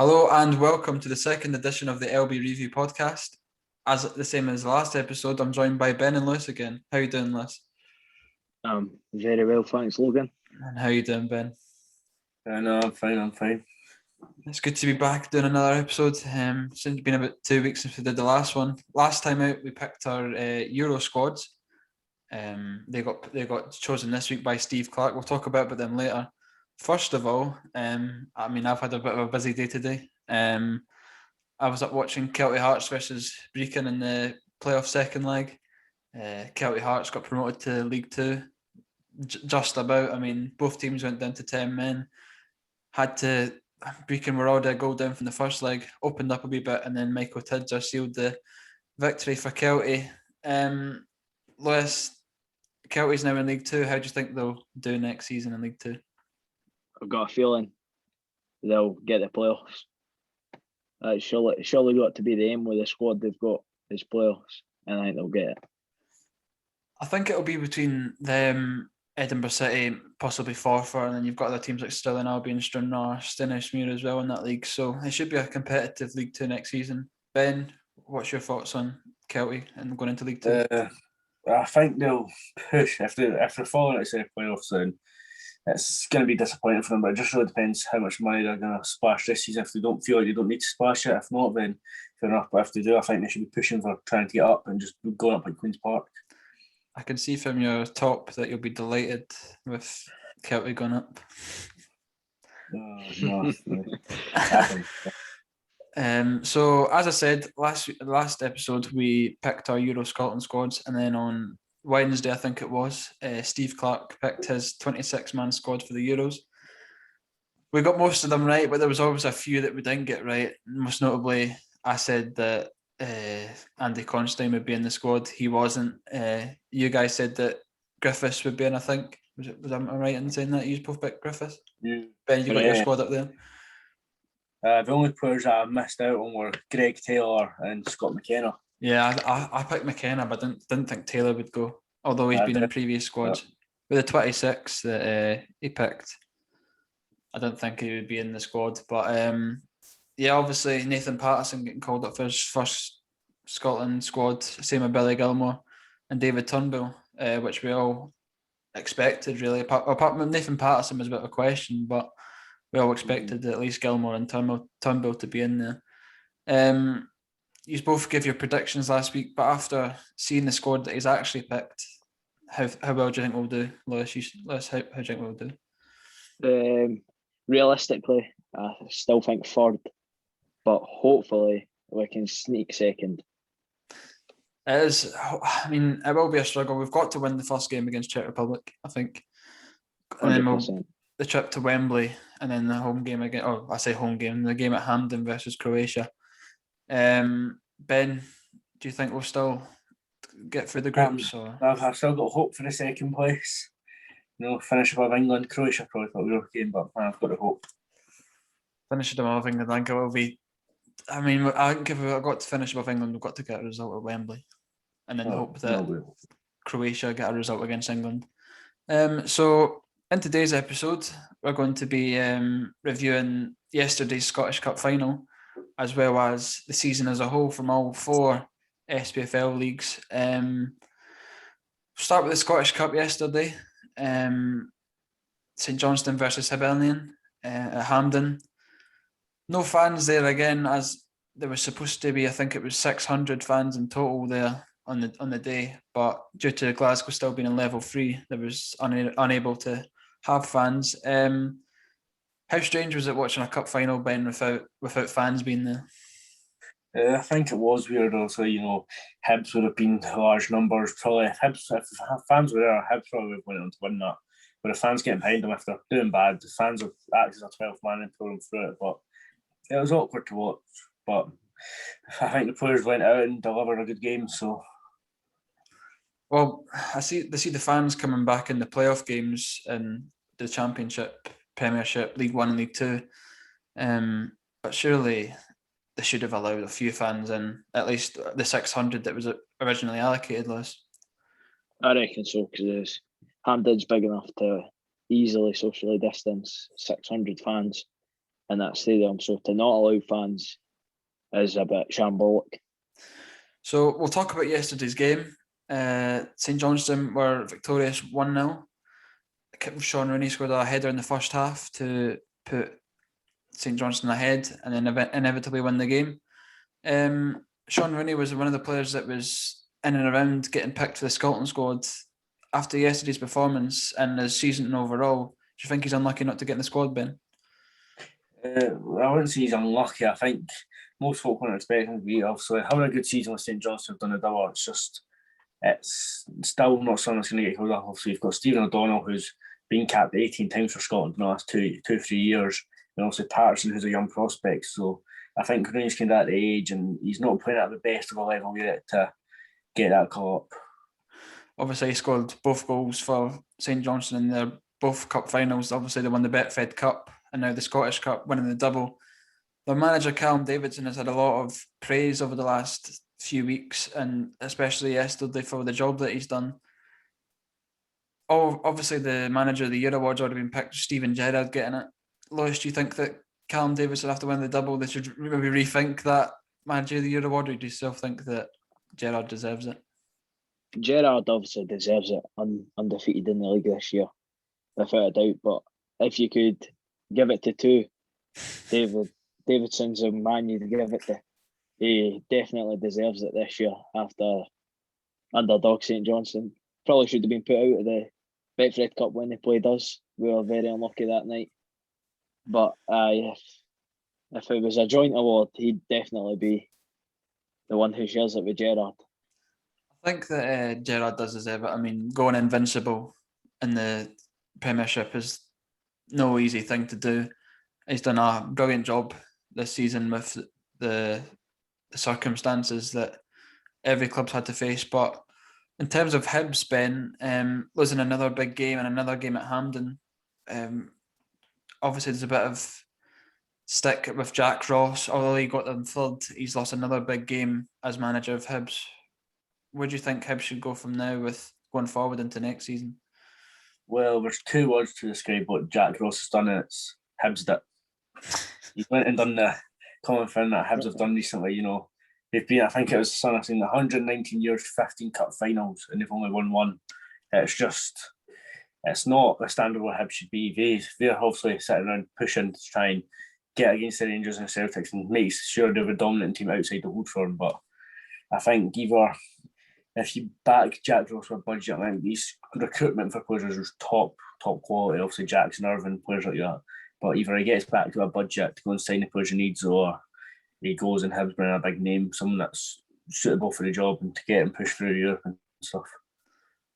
Hello and welcome to the second edition of the LB Review podcast. As the same as the last episode, I'm joined by Ben and Lewis again. How you doing, Lewis? Very well, thanks, Logan. And how you doing, Ben? No, I'm fine. It's good to be back doing another episode. Since it's been about 2 weeks since we did the last one. Last time out, we picked our Euro squads. They got chosen this week by Steve Clark. We'll talk about them later. First of all, I've had a bit of a busy day today. I was up watching Celtic Hearts versus Brecon in the playoff second leg. Celtic Hearts got promoted to League Two, just about. I mean, both teams went down to 10 men. Brecon were already a goal down from the first leg, opened up a wee bit, and then Michael Tidger sealed the victory for Celtic. Lewis, Celtic's now in League Two. How do you think they'll do next season in League Two? I've got a feeling they'll get the playoffs. Surely got to be the aim with the squad they've got is playoffs, and I think they'll get it. I think it'll be between them, Edinburgh City, possibly Forfar, and then you've got other teams like Stirling Albion, Stranraer, Stenhousemuir as well in that league. So it should be a competitive League Two next season. Ben, what's your thoughts on Celtic and going into League Two? I think they'll push if they're falling outside of playoffs. Then it's going to be disappointing for them, but it just really depends how much money they're going to splash this season. If they don't feel like they don't need to splash it, if not, then fair enough. But if they do, I think they should be pushing for trying to get up and just going up like Queen's Park. I can see from your top that you'll be delighted with Celtic going up. No. So as I said, last episode we picked our Euro Scotland squads, and then on Wednesday, I think it was, Steve Clark picked his 26-man squad for the Euros. We got most of them right, but there was always a few that we didn't get right. Most notably, I said that Andy Constein would be in the squad. He wasn't. You guys said that Griffiths would be in, I think. Was I right in saying that? You both picked Griffiths? Yeah. Ben, you got your squad up there? The only players that I missed out on were Greg Taylor and Scott McKenna. Yeah, I picked McKenna, but didn't think Taylor would go, although he's been in previous squads. Yeah. With the 26 that he picked, I don't think he would be in the squad. But obviously Nathan Patterson getting called up for his first Scotland squad, same with Billy Gilmore and David Turnbull, which we all expected really. Apart from Nathan Patterson was a bit of a question, but we all expected at least Gilmore and Turnbull to be in there. You both gave your predictions last week, but after seeing the squad that he's actually picked, how well do you think we'll do, Lewis? How do you think we'll do? Realistically, I still think third, but hopefully we can sneak second. It is. I mean, it will be a struggle. We've got to win the first game against Czech Republic, I think. And 100%. then the trip to Wembley, and then the home game again. Oh, I say home game. The game at Hampden versus Croatia. Ben, do you think we'll still get through the groups? I've still got hope for the second place. Finish above England. Croatia probably thought we were okay, but I've got to hope. Finish above England, I think it will be. I mean, I think if we've got to finish above England, we've got to get a result at Wembley, and then hope that Croatia get a result against England. So in today's episode, we're going to be reviewing yesterday's Scottish Cup final, as well as the season as a whole from all 4 SPFL leagues. Start with the Scottish Cup yesterday. St Johnstone versus Hibernian at Hampden. No fans there again, as there was supposed to be. I think it was 600 fans in total there on the day, but due to Glasgow still being in level 3, there was unable to have fans. How strange was it watching a cup final, Ben, without fans being there? I think it was weird. Also, Hibs would have been large numbers. Probably if fans were there, Hibs probably went on to win that. But the fans getting behind them if they're doing bad, the fans are acting as a 12th man and pull them through it. But it was awkward to watch. But I think the players went out and delivered a good game. So, well, I see the fans coming back in the playoff games in the Championship, Premiership, League 1 and League 2. But surely they should have allowed a few fans in, at least the 600 that was originally allocated, Lewis. I reckon so, because Hampden's big enough to easily socially distance 600 fans. in that stadium. So to not allow fans is a bit shambolic. So we'll talk about yesterday's game. St Johnstone were victorious 1-0. Sean Rooney scored a header in the first half to put St Johnstone ahead and then inevitably win the game. Sean Rooney was one of the players that was in and around getting picked for the Scotland squad after yesterday's performance and his season overall. Do you think he's unlucky not to get in the squad, Ben? I wouldn't say he's unlucky. I think most folk wouldn't expect him to be. Obviously, having a good season with St Johnstone have done a double. It's still not something that's going to get called up. Obviously, you've got Stephen O'Donnell, who's been capped 18 times for Scotland in the last 3 years, and also Patterson, who's a young prospect. So I think Rooney's kind of at the age, and he's not playing at the best of a level yet to get that call up. Obviously, he scored both goals for St Johnstone in their both cup finals. Obviously, they won the Betfred Cup and now the Scottish Cup, winning the double. Their manager, Callum Davidson, has had a lot of praise over the last few weeks, and especially yesterday for the job that he's done. Oh, obviously, the Manager of the Year award's already been picked, Stephen Gerrard getting it. Lois, do you think that Callum Davidson, after winning the double, they should maybe rethink that Manager of the Year award, or do you still think that Gerrard deserves it? Gerrard obviously deserves it, undefeated in the league this year, without a doubt. But if you could give it to two, Davidson's a man you'd give it to. He definitely deserves it this year after underdog St Johnstone. Probably should have been put out of the Betfred Cup when they played us. We were very unlucky that night. But if it was a joint award, he'd definitely be the one who shares it with Gerrard. I think that Gerrard does deserve it. I mean, going invincible in the Premiership is no easy thing to do. He's done a brilliant job this season with the circumstances that every club's had to face. But in terms of Hibs, Ben, losing another big game and another game at Hampden, obviously there's a bit of stick with Jack Ross. Although he got them third, he's lost another big game as manager of Hibs. Where do you think Hibs should go from now with going forward into next season? Well, there's 2 words to describe what Jack Ross has done, and it's Hibs did. He went and done the common thing that Hibs have done recently. You know, they've been, I think it was something I've seen, 119 years, 15 cup finals, and they've only won 1. It's not the standard what Hibs should be. They're obviously sitting around pushing to try and get against the Rangers and Celtics and make sure they're a dominant team outside the Old Firm. But I think either if you back Jack Ross with a budget, I think these recruitment for players is top quality. Obviously, Jackson, Irvin, players like that. But either he gets back to a budget to go and sign the players he needs, or he goes and Hibs bring a big name, someone that's suitable for the job, and to get him pushed through Europe and stuff.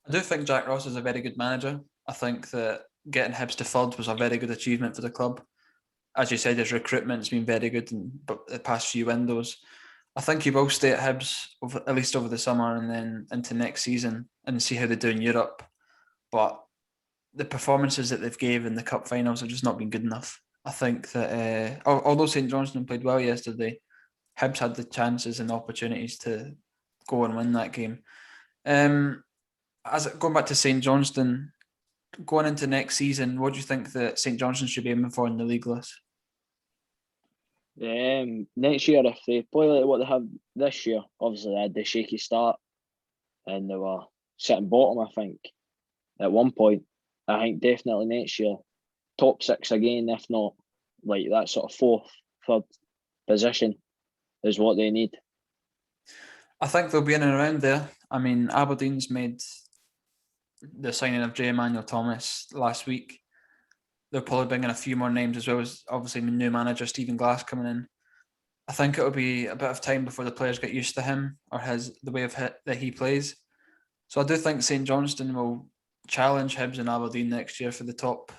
I do think Jack Ross is a very good manager. I think that getting Hibs to third was a very good achievement for the club. As you said, his recruitment's been very good in the past few windows. I think he will stay at Hibs at least over the summer and then into next season and see how they do in Europe. But the performances that they've gave in the cup finals have just not been good enough. I think that although St Johnstone played well yesterday, Hibs had the chances and opportunities to go and win that game. Going back to St Johnstone, going into next season, what do you think that St Johnstone should be aiming for in the league list? Next year, if they play like what they have this year, obviously they had the shaky start and they were sitting bottom, I think, at one point. I think definitely next year, top 6 again, if not like that sort of 4th, 3rd position is what they need. I think they'll be in and around there. I mean, Aberdeen's made the signing of J. Emmanuel Thomas last week. They'll probably bring in a few more names, as well as obviously new manager Stephen Glass coming in. I think it'll be a bit of time before the players get used to him or the way of that he plays. So I do think St Johnstone will challenge Hibs and Aberdeen next year for the top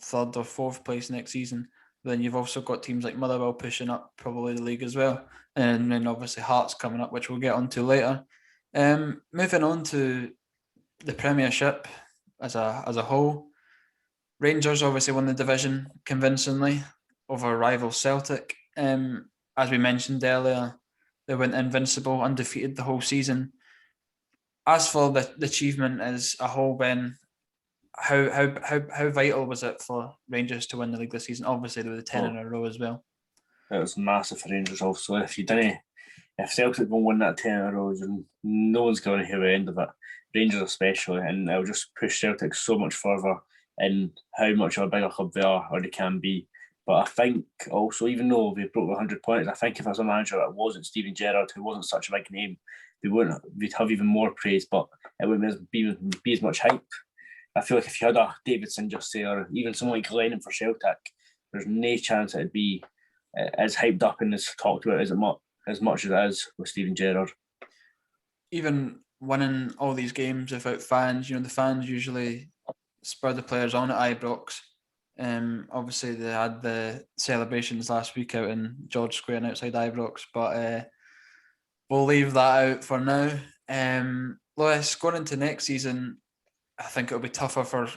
3rd or 4th place next season. But then you've also got teams like Motherwell pushing up probably the league as well. And then obviously Hearts coming up, which we'll get onto later. Moving on to the Premiership as a whole. Rangers obviously won the division convincingly over rival Celtic. As we mentioned earlier, they went invincible, undefeated the whole season. As for the achievement as a whole, Ben, how vital was it for Rangers to win the league this season? Obviously, they were the 10 in a row as well. It was massive for Rangers also. If Celtic won't win that 10 in a row, then no one's going to hear the end of it. Rangers especially, and it'll just push Celtic so much further in how much of a bigger club they are or they can be. But I think also, even though they broke the 100 points, I think if as a manager that wasn't Steven Gerrard, who wasn't such a big name, we'd have even more praise, but it wouldn't be as much hype. I feel like if you had a Davidson just say, or even someone like Lennon for Celtic, there's no chance it'd be as hyped up and as talked about as much as it is with Steven Gerrard. Even winning all these games without fans, the fans usually spur the players on at Ibrox. Obviously, they had the celebrations last week out in George Square and outside Ibrox, but we'll leave that out for now. Lewis, going into next season, I think it'll be tougher for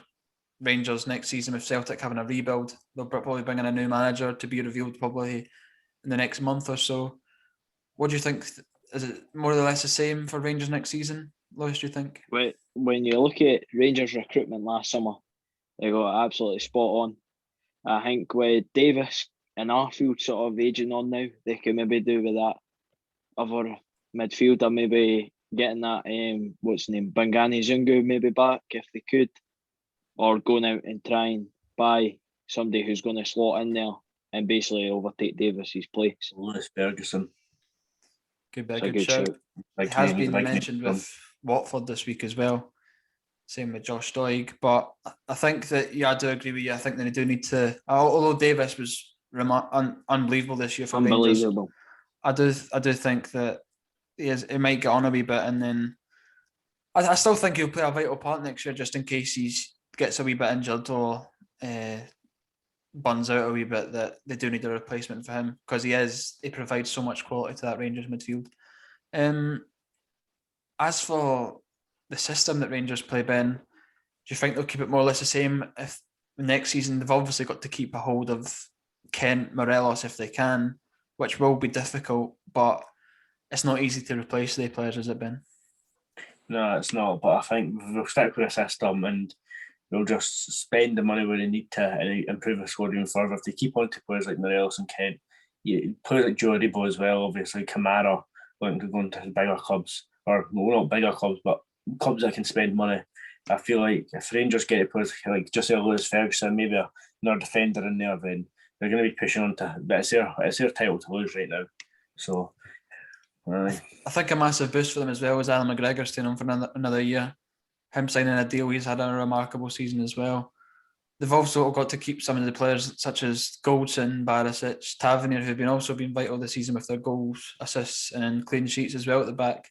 Rangers next season with Celtic having a rebuild. They'll probably bring in a new manager to be revealed probably in the next month or so. What do you think? Is it more or less the same for Rangers next season, Lewis, do you think? When you look at Rangers recruitment last summer, they got absolutely spot on. I think with Davis and Arfield sort of aging on now, they could maybe do with that other midfielder, maybe getting that, what's his name, Bangani Zungu maybe back if they could, or going out and try and buy somebody who's going to slot in there and basically overtake Davis's place. Lewis Ferguson. Good shout. It has been mentioned with Watford this week as well. Same with Josh Doig. But I think that, I do agree with you. I think that they do need to, although Davis was unbelievable this year for Rangers, I do think that he might get on a wee bit, and then I still think he'll play a vital part next year just in case he gets a wee bit injured or burns out a wee bit, that they do need a replacement for him, because he provides so much quality to that Rangers midfield. As for the system that Rangers play, Ben, do you think they'll keep it more or less the same if next season? They've obviously got to keep a hold of Kent, Morelos if they can, which will be difficult, but it's not easy to replace the players, has it been? No, it's not, but I think they'll stick with the system and they'll just spend the money where they need to and improve the squad even further. If they keep on to players like Morelos and Kent, players like Joe Aribo as well, obviously, Kamara, looking to go into bigger clubs, or not bigger clubs, but clubs that can spend money. I feel like if Rangers get players like just Lewis Ferguson, maybe another defender in there, then they're going to be pushing on to, but it's their title to lose right now. So I think a massive boost for them as well is Alan McGregor staying on for another year. Him signing a deal, he's had a remarkable season as well. They've also got to keep some of the players such as Goldson, Barisic, Tavernier, who've also been vital this season with their goals, assists and clean sheets as well at the back.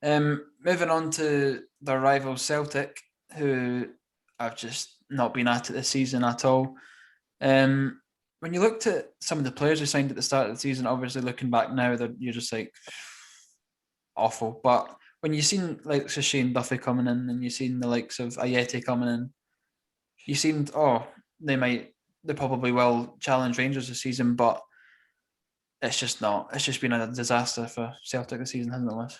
Moving on to their rival Celtic, who have just not been at it this season at all. When you looked at some of the players who signed at the start of the season, obviously looking back now, you're just like, awful. But when you've seen like Shane Duffy coming in and you've seen the likes of Ayeti coming in, you seemed, they probably will challenge Rangers this season, but it's just not. It's just been a disaster for Celtic this season, hasn't it, Liz?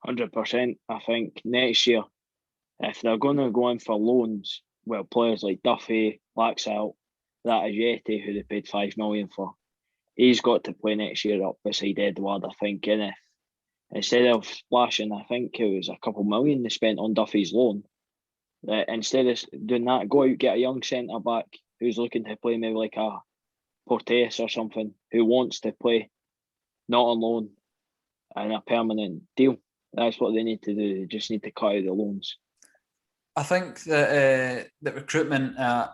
100%. I think next year, if they're going to go in for loans, well, players like Duffy, Laxalt, that Ayeti, who they paid $5 million for, he's got to play next year up beside Edward, I think. And if instead of splashing, I think it was a couple million they spent on Duffy's loan, instead of doing that, go out, get a young centre back who's looking to play, maybe like a Porteous or something, who wants to play, not on loan, and a permanent deal. That's what they need to do. They just need to cut out the loans. I think that recruitment at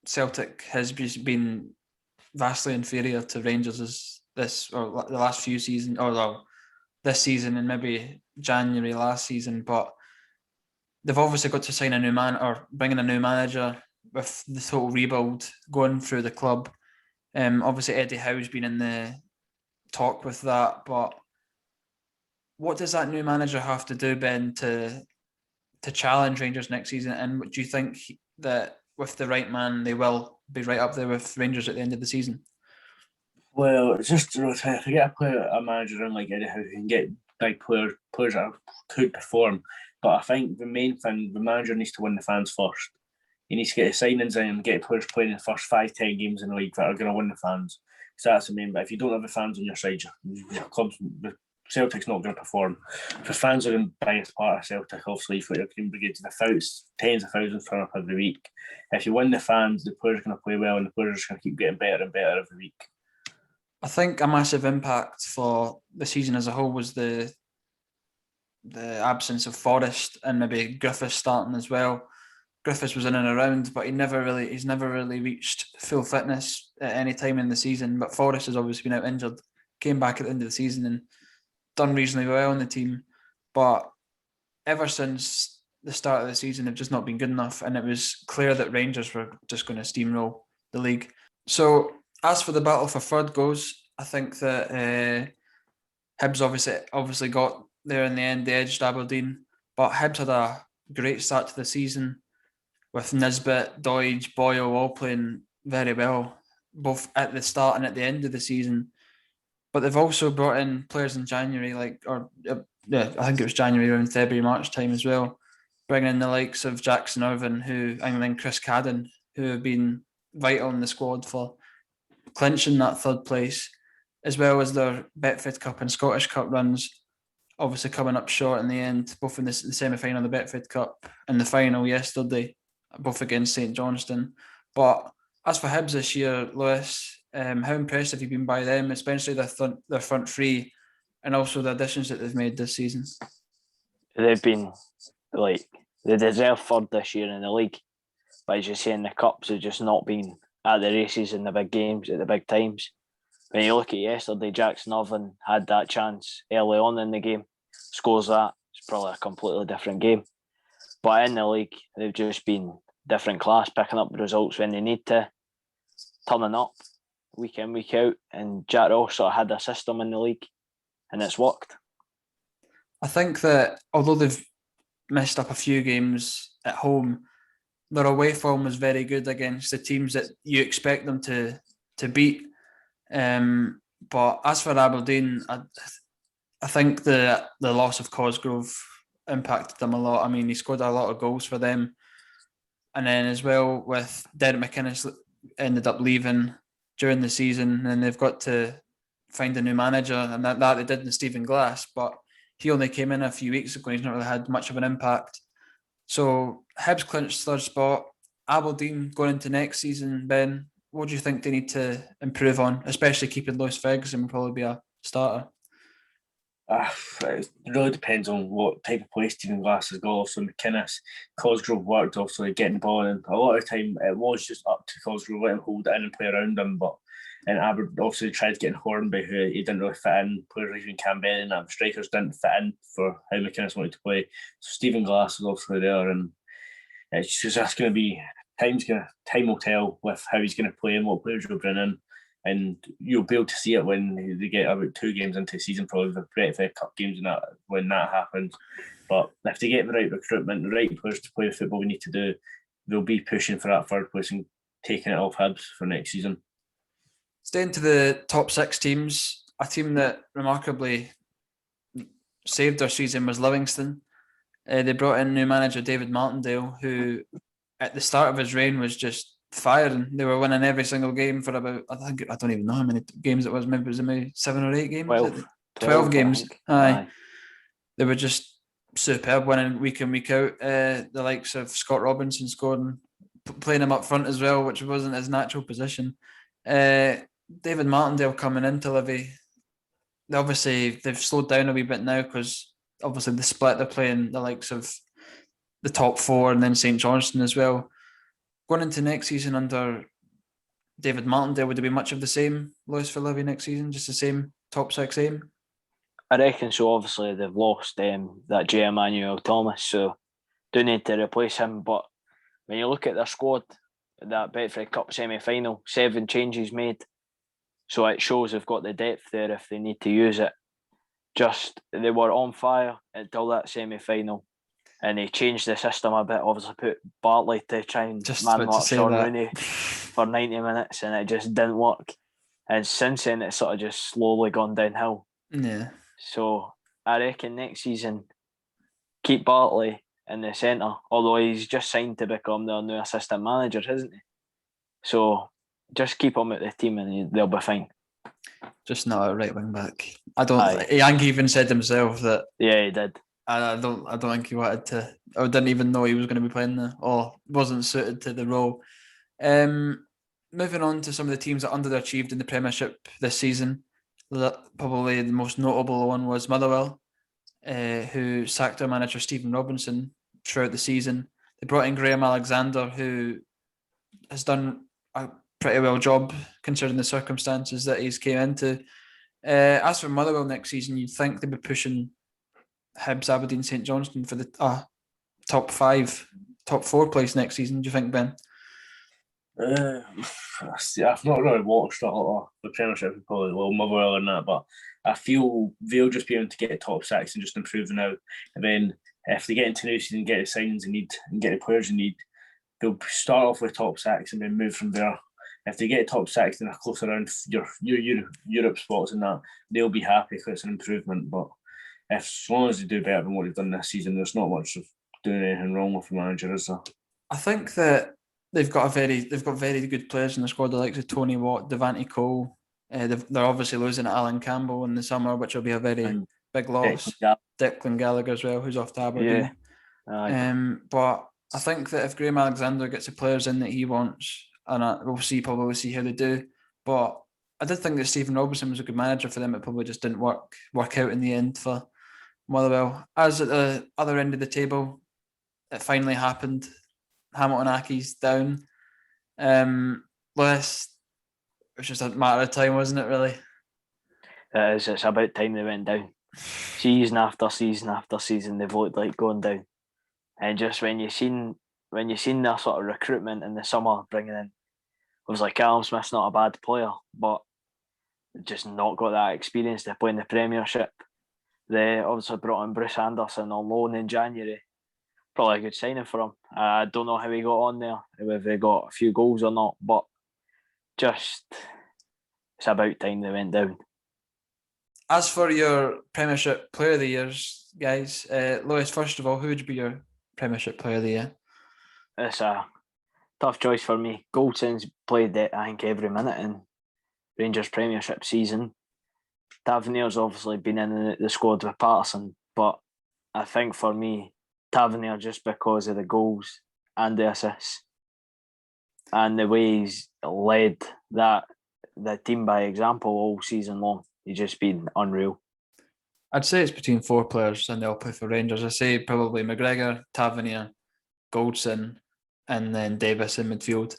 Celtic has just been vastly inferior to Rangers the last few seasons, this season and maybe January last season. But they've obviously got to sign a new man or bring in a new manager with the total rebuild going through the club. Obviously Eddie Howe's been in the talk with that, but what does that new manager have to do, Ben, to challenge Rangers next season? And do you think that with the right man, they will be right up there with Rangers at the end of the season? Well, it's just if you get a manager in like Eddie Howe who can get big players that could perform. But I think the main thing, the manager needs to win the fans first. he needs to get his signings in and get players playing in the first 5-10 games in the league that are going to win the fans. So that's the main. But if you don't have the fans on your side, your club's, Celtic's not going to perform. The fans are the biggest part of Celtic. Obviously, you've got your Green Brigade to tens of thousands turn up every week. If you win the fans, the players are going to play well, and the players are going to keep getting better and better every week. I think a massive impact for the season as a whole was the absence of Forrest and maybe Griffiths starting as well. Griffiths was in and around, but he's never really reached full fitness at any time in the season. But Forrest has obviously been out injured, came back at the end of the season and done reasonably well in the team. But ever since the start of the season, they've just not been good enough, and it was clear that Rangers were just going to steamroll the league. So as for the battle for third goes, I think that Hibs obviously got there in the end. They edged Aberdeen, but Hibs had a great start to the season with Nisbet, Doidge, Boyle all playing very well, both at the start and at the end of the season. But they've also brought in players in January, I think it was January, around February, March time as well, bringing in the likes of Jackson Irvine, and then Chris Cadden, who have been vital in the squad for clinching that third place, as well as their Betfred Cup and Scottish Cup runs, obviously coming up short in the end, both in the semi-final of the Betfred Cup and the final yesterday, both against St Johnstone. But as for Hibs this year, Lewis, how impressed have you been by them, especially their front three, and also the additions that they've made this season? They've been they deserve third this year in the league, but as you say, in the cups, they've just not been at the races in the big games at the big times. When you look at yesterday, Jackson Irvine had that chance early on in the game, scores that. It's probably a completely different game. But in the league, they've just been different class, picking up results when they need to, turning up week in, week out. And Jack Ross sort of had a system in the league, and it's worked. I think that although they've messed up a few games at home, their away form was very good against the teams that you expect them to beat. But as for Aberdeen, I think the loss of Cosgrove impacted them a lot. I mean, he scored a lot of goals for them. And then as well with Derek McInnes ended up leaving during the season, and they've got to find a new manager, and that they did in Stephen Glass, but he only came in a few weeks ago. He's not really had much of an impact. So Hibs clinched third spot. Aberdeen going into next season, Ben, what do you think they need to improve on, especially keeping Lewis Ferguson will probably be a starter? It really depends on what type of play Stephen Glass has got. Also, McInnes, Cosgrove worked, also getting the ball in. A lot of the time, it was just up to Cosgrove, let him hold it in and play around him. But and Aberdeen obviously tried to get in Hornby, who he didn't really fit in. Players like even Campbell and strikers didn't fit in for how McInnes wanted to play. So Stephen Glass was obviously there, and it's just going to be time will tell with how he's going to play and what players you'll bring in. And you'll be able to see it when they get about 2 games into the season, probably the Betfred Cup games and that, when that happens. But if they get the right recruitment, the right players to play the football we need to do, they'll be pushing for that third place and taking it off Hibs for next season. Staying to the top 6 teams, a team that remarkably saved their season was Livingston. They brought in new manager David Martindale, who at the start of his reign was just firing. They were winning every single game for about, I don't even know how many games it was. Maybe it was 7 or 8 games. 12 games. Aye. They were just superb, winning week in, week out. The likes of Scott Robinson scoring, playing him up front as well, which wasn't his natural position. David Martindale coming into Livy. They've slowed down a wee bit now because obviously the split, they're playing the likes of the top 4 and then St Johnstone as well. Going into next season under David Martindale, would there be much of the same, Lewis, for Livy next season? Just the same top 6 aim? I reckon so. Obviously, they've lost that J. Emmanuel Thomas, so do need to replace him. But when you look at their squad, that Betfred Cup semi-final, 7 changes made. So it shows they've got the depth there if they need to use it. Just, they were on fire until that semi-final. And they changed the system a bit, obviously put Bartley to try and man-mark Sean Rooney for 90 minutes, and it just didn't work. And since then, it's sort of just slowly gone downhill. Yeah. So I reckon next season, keep Bartley in the centre, although he's just signed to become their new assistant manager, isn't he? So just keep him at the team and they'll be fine. Just not a right wing back. Yank even said himself that. Yeah, he did. I don't think he wanted to. I didn't even know he was going to be playing there, or wasn't suited to the role. Moving on to some of the teams that underachieved in the Premiership this season. Probably the most notable one was Motherwell, who sacked their manager Stephen Robinson throughout the season. They brought in Graham Alexander, who has done a pretty well job considering the circumstances that he's came into. As for Motherwell next season, you'd think they'd be pushing Hibs, Aberdeen, St Johnstone for the top 4 place next season. Do you think, Ben? I've not really watched a lot of the Premiership, probably Motherwell and that, but I feel they'll just be able to get a top 6 and just improve now. And then if they get into new season, get the signings they need and get the players they need, they'll start off with top 6 and then move from there. If they get top 6 and they're close around your Europe spots and that, they'll be happy because it's an improvement. But as long as they do better than what they've done this season, there's not much of doing anything wrong with the manager, is there? I think that they've got very good players in the squad. The likes of Tony Watt, Devante Cole. They're obviously losing Alan Campbell in the summer, which will be a very big loss. Declan Gallagher as well, who's off to Aberdeen. Yeah. But I think that if Graham Alexander gets the players in that he wants, and we'll probably see how they do. But I did think that Stephen Robinson was a good manager for them. It probably just didn't work out in the end for Motherwell. As at the other end of the table, it finally happened. Hamilton Accies down. Lewis, it was just a matter of time, wasn't it, really? It is. It's about time they went down. Season after season after season, they've looked like going down. And just when you seen their sort of recruitment in the summer, bringing in, it was like Callum Smith's not a bad player, but just not got that experience to play in the Premiership. They obviously brought in Bruce Anderson on loan in January. Probably a good signing for him. I don't know how he got on there, whether he got a few goals or not, but just it's about time they went down. As for your Premiership Player of the Years, guys, Lewis, first of all, who would be your Premiership Player of the Year? It's a tough choice for me. Goldson's played it, I think, every minute in Rangers Premiership season. Tavernier's obviously been in the squad with Patterson, but I think for me, Tavernier, just because of the goals and the assists and the way he's led the team by example all season long, he's just been unreal. I'd say it's between 4 players and they'll play for Rangers. I say probably McGregor, Tavernier, Goldson, and then Davis in midfield.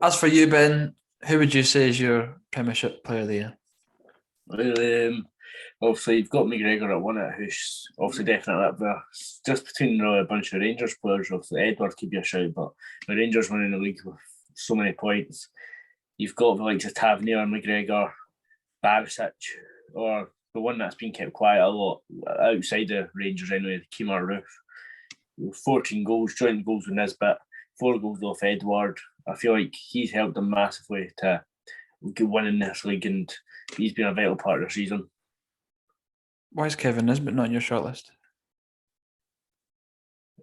As for you, Ben, who would you say is your Premiership Player of the Year? Well, obviously you've got McGregor at one, who's obviously definitely up there. Just between a bunch of Rangers players, obviously Edward could be a shout, but the Rangers winning the league with so many points. You've got the likes of Tavernier, McGregor, Barisic, or the one that's been kept quiet a lot outside the Rangers anyway, Kemar Roof. 14 goals, joint goals with Nisbet, 4 goals off Edward. I feel like he's helped them massively to winning this league, and he's been a vital part of the season. Why is Kevin Nisbet not on your shortlist?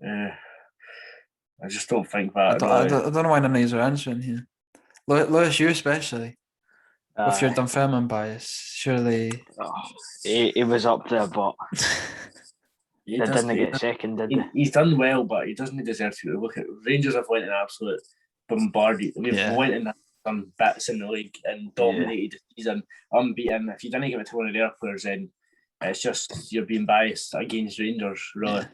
I just don't think that. I don't know why none of these are answering here. Lewis, you especially, with your Dunfermline bias, surely. He was up there, but they didn't get second, did they? He's done well, but he doesn't deserve to. Look at Rangers have went an absolute bombardment. We've went in some bits in the league and dominated the season, unbeaten. If you didn't give it to one of their players, then it's just you're being biased against Rangers, really.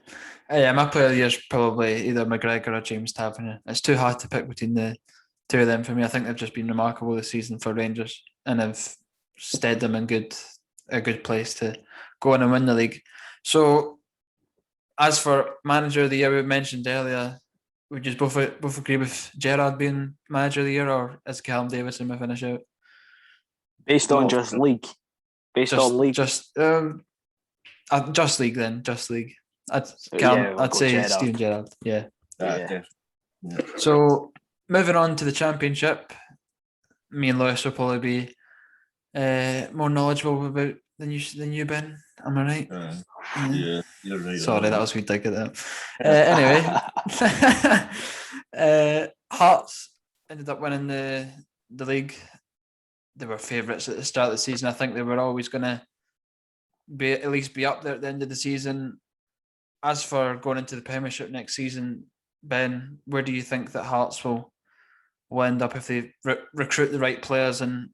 Yeah, my player of the year is probably either McGregor or James Tavernier. It's too hard to pick between the two of them for me. I think they've just been remarkable this season for Rangers and have steadied them in a good place to go on and win the league. So, as for manager of the year, we mentioned earlier, would you both agree with Gerrard being manager of the year, or is Callum Davidson my finish out? Based on just league. Just league then. Just league. I'd say Gerrard. Steven Gerrard. Yeah. So moving on to the Championship, me and Lewis will probably be more knowledgeable about than you, Ben. Am I right? Yeah, you're right. Sorry, that was me digging it. Anyway, Hearts ended up winning the league. They were favourites at the start of the season. I think they were always going to at least be up there at the end of the season. As for going into the Premiership next season, Ben, where do you think that Hearts will end up if they recruit the right players and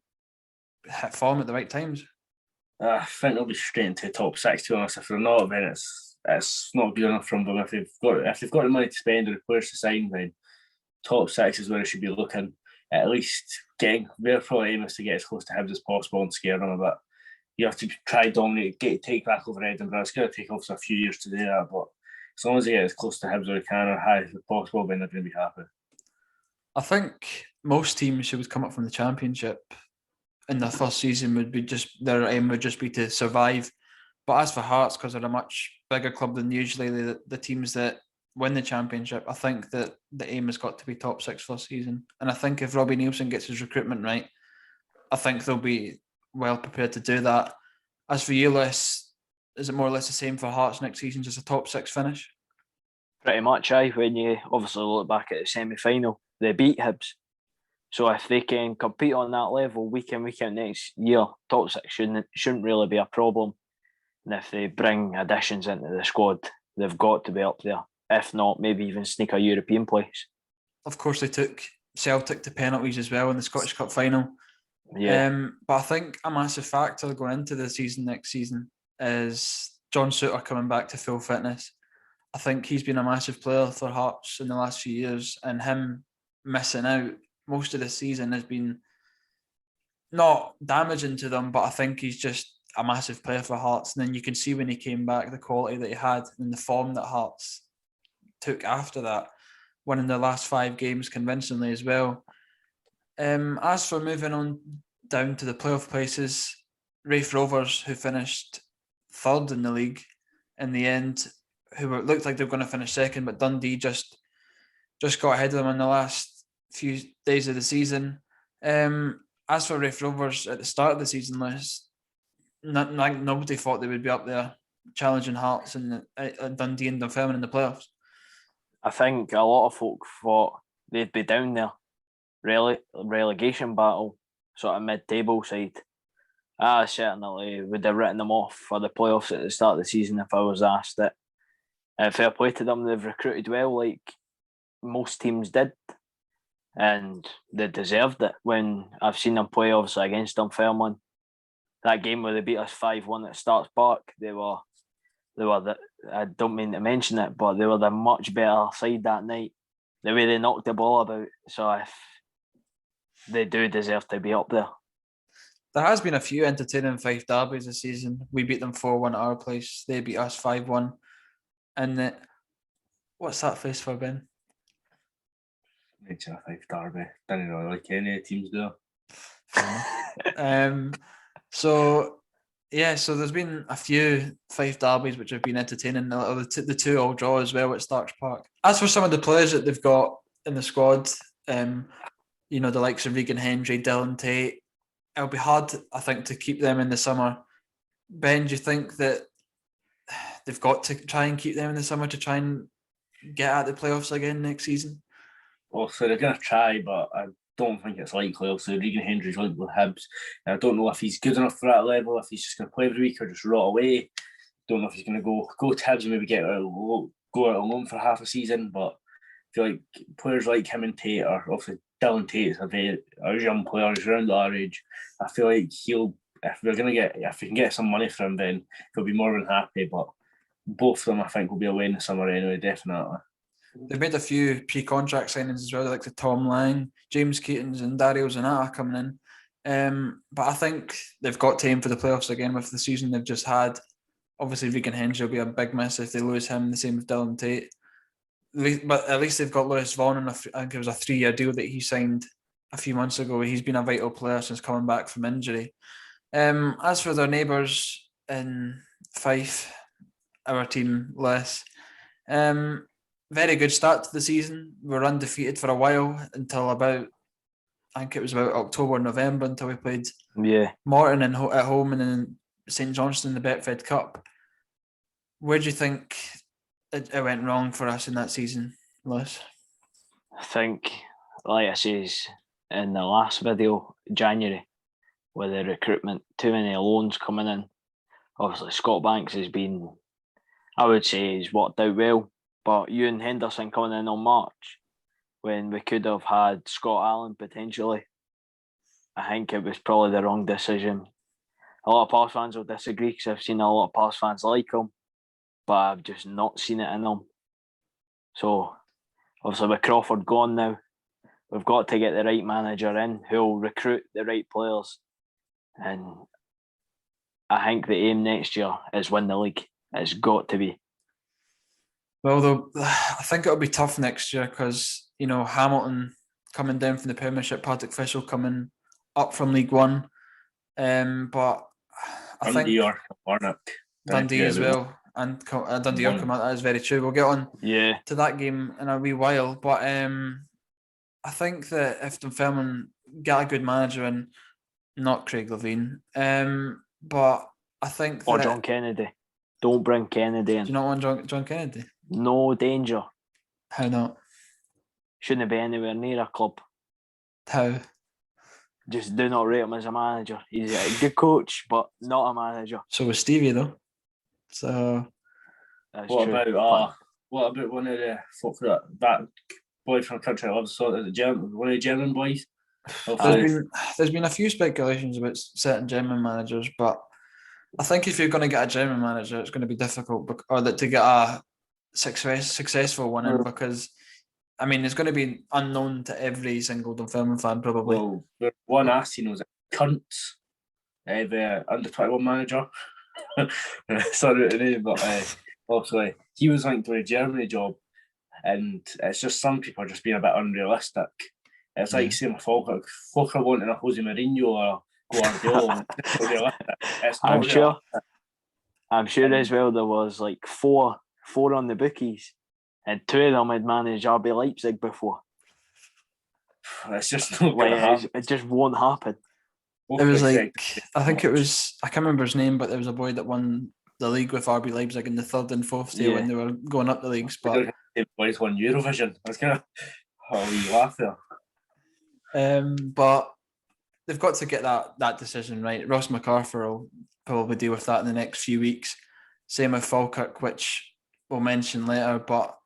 hit form at the right times? I think they'll be straight into the top 6. To be honest, if they're not, then it's not good enough from them. If they've got the money to spend or the players to sign, then top 6 is where they should be looking. At least their probably aim is to get as close to Hibs as possible and scare them a bit. You have to try dominate, take back over Edinburgh. It's going to take obviously a few years to do that, but as long as they get as close to Hibs as they can or high as possible, then they're going to be happy. I think most teams who would come up from the Championship in their first season would be their aim would just be to survive. But as for Hearts, because they're a much bigger club than usually the teams that win the Championship, I think that the aim has got to be top 6 first season. And I think if Robbie Neilson gets his recruitment right, I think they'll be well prepared to do that. As for you, Lewis, is it more or less the same for Hearts next season, just a top 6 finish? Pretty much, aye. When you obviously look back at the semi-final, they beat Hibs. So if they can compete on that level week in, week out next year, top 6 shouldn't really be a problem. And if they bring additions into the squad, they've got to be up there. If not, maybe even sneak a European place. Of course, they took Celtic to penalties as well in the Scottish Cup final. Yeah. But I think a massive factor going into the season next season is John Souttar coming back to full fitness. I think he's been a massive player for Hearts in the last few years, and him missing out most of the season has been not damaging to them, but I think he's just a massive player for Hearts. And then you can see when he came back the quality that he had and the form that Hearts took after that, winning their last 5 games convincingly as well. As for moving on down to the playoff places, Raith Rovers, who finished 3rd in the league in the end, looked like they were going to finish 2nd, but Dundee just got ahead of them in the last few days of the season. As for Raith Rovers at the start of the season, nobody thought they would be up there challenging Hearts and Dundee and Dunfermline in the playoffs. I think a lot of folk thought they'd be down there. Relegation battle, sort of mid-table side. I certainly would have written them off for the playoffs at the start of the season if I was asked it. Fair play to them, they've recruited well like most teams did, and they deserved it. When I've seen them play obviously against Dunfermline, that game where they beat us 5-1 at Starks Park, they were I don't mean to mention it, but they were the much better side that night. The way they knocked the ball about, so if they do deserve to be up there. There has been a few entertaining Fife derbies this season. We beat them 4-1 at our place. They beat us 5-1. And what's that face for, Ben? It's a Fife derby. Didn't really like any of the teams there. So there's been a few Fife derbies which have been entertaining. The 2 all draw as well at Starks Park. As for some of the players that they've got in the squad, the likes of Regan Hendry, Dylan Tate, it'll be hard, I think, to keep them in the summer. Ben, do you think that they've got to try and keep them in the summer to try and get at the playoffs again next season? Well, so they're going to try, but I don't think it's likely. Also, Regan Hendry's linked with Hibs. I don't know if he's good enough for that level, if he's just going to play every week or just rot away. Don't know if he's going to go to Hibs and maybe go out on loan for half a season, but I feel like players like him and Tate, or obviously Dylan Tate is a young player, he's around our age. I feel like if we can get some money for him, then he'll be more than happy. But both of them, I think, will be away in the summer anyway, definitely. They've made a few pre-contract signings as well, like the Tom Lang, James Keatons and Dario Zanata coming in. But I think they've got to aim for the playoffs again with the season they've just had. Obviously, Regan Hendry will be a big miss if they lose him, the same with Dylan Tate. But at least they've got Lewis Vaughan, and I think it was a 3-year deal that he signed a few months ago. He's been a vital player since coming back from injury. As for their neighbours in Fife, our team, Lewis, very good start to the season. We were undefeated for a while until about October, November, until we played Morton at home and then St Johnstone in the Betfred Cup. Where do you think it went wrong for us in that season, Lewis? I think, like I says in the last video, January, with the recruitment, too many loans coming in. Obviously, Scott Banks has been, I would say, he's worked out well. But Ewan Henderson coming in on March, when we could have had Scott Allen potentially, I think it was probably the wrong decision. A lot of Palace fans will disagree because I've seen a lot of Palace fans like him, but I've just not seen it in them. So, obviously, with Crawford gone now, we've got to get the right manager in who will recruit the right players. And I think the aim next year is win the league. It's got to be. Well, though, I think it'll be tough next year because, Hamilton coming down from the Premiership, Partick Fissel coming up from League One. But I think Dundee as well. And Dundee are coming out. That is very true. We'll get on to that game in a wee while. But I think that if Dunfermline get a good manager in, not Craig Levein, but I think or John Kennedy. Don't bring Kennedy in. Do you not want John Kennedy? No danger. How not? Shouldn't be anywhere near a club. How? Just do not rate him as a manager. He's a good coach, but not a manager. So was Stevie though. So what about one of the folk that boy from country I love sort of one of the German boys? There's been a few speculations about certain German managers, but I think if you're going to get a German manager, it's going to be difficult, to get a successful one in, because I mean it's going to be unknown to every single Dunfermline fan probably. Well, the one I seen was Kuntz, the under-21 manager. Sorry to name, but obviously he was linked to a Germany job, and it's just some people are just being a bit unrealistic. It's like saying Falkirk wanting a Jose Mourinho or Guardiola. I'm sure as well there was like four on the bookies, and two of them had managed RB Leipzig before. It's just not going to happen. It just won't happen. It was like, I think it was, I can't remember his name, but there was a boy that won the league with RB Leipzig in the third and fourth day when they were going up the leagues. But boys won Eurovision. I was kind of, you laugh there. But they've got to get that decision right. Ross MacArthur will probably deal with that in the next few weeks. Same with Falkirk, which we'll mention later. But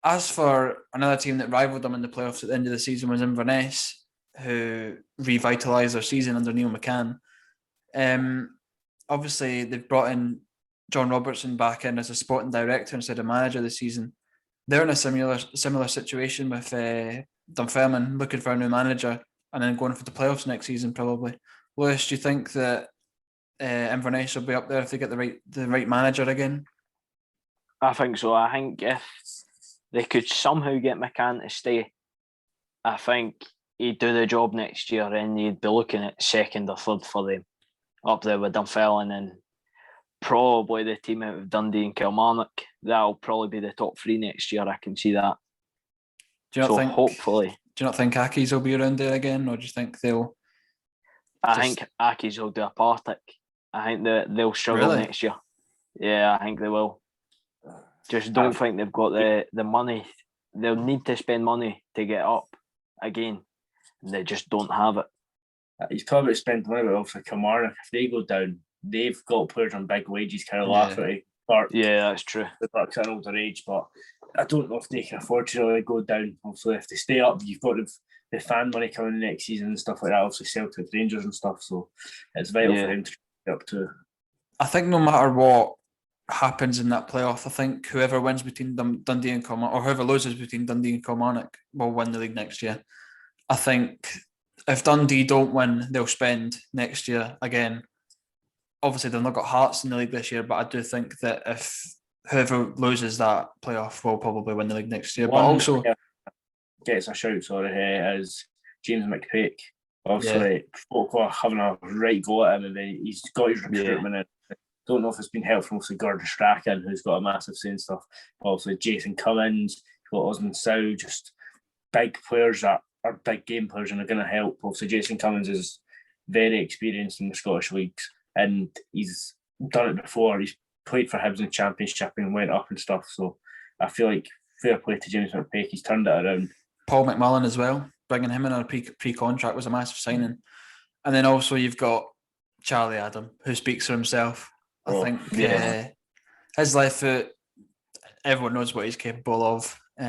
as for another team that rivaled them in the playoffs at the end of the season was Inverness, who revitalised their season under Neil McCann. Obviously, they've brought in John Robertson back in as a sporting director instead of manager this season. They're in a similar situation with Dunfermline, looking for a new manager and then going for the playoffs next season probably. Lewis, do you think that Inverness will be up there if they get the right manager again? I think so. I think if they could somehow get McCann to stay, I think he'd do the job next year and he'd be looking at second or third for them, up there with Dunfermline and probably the team out of Dundee and Kilmarnock. That'll probably be the top three next year. I can see that. Hopefully. Do you not think Accies will be around there again, or do you think they'll? I think Accies will do a Partick. I think they'll struggle next year. Yeah, I think they will. Just don't think they've got the money. They'll need to spend money to get up again. They just don't have it. He's talking about spending money, but obviously Kilmarnock, if they go down, they've got players on big wages, kind of laugh at it. Yeah, that's true. The Bucks at an older age, but I don't know if they can afford to really go down. Obviously, if they stay up, you've got the fan money coming next season and stuff like that. Obviously, Celtic, Rangers and stuff. So it's vital for them to get up to. I think no matter what happens in that playoff, I think whoever wins between Dundee and Kilmarnock, or whoever loses between Dundee and Kilmarnock, will win the league next year. I think if Dundee don't win, they'll spend next year again. Obviously, they've not got Hearts in the league this year, but I do think that if whoever loses that playoff will probably win the league next year. But also gets a shout, is James McPake. Obviously, folk are having a right go at him, and then he's got his recruitment in. Don't know if it's been helpful to Gordon Strachan, who's got a massive say and stuff. But obviously, Jason Cummins, you've got Osman Sow, just big players that are big game players and are going to help. Obviously, Jason Cummins is very experienced in the Scottish leagues, and he's done it before. He's played for Hibs in the Championship and went up and stuff. So I feel like fair play to James McPake. He's turned it around. Paul McMullen as well, bringing him in on a pre-contract was a massive signing. And then also you've got Charlie Adam, who speaks for himself. I think his left foot, everyone knows what he's capable of. He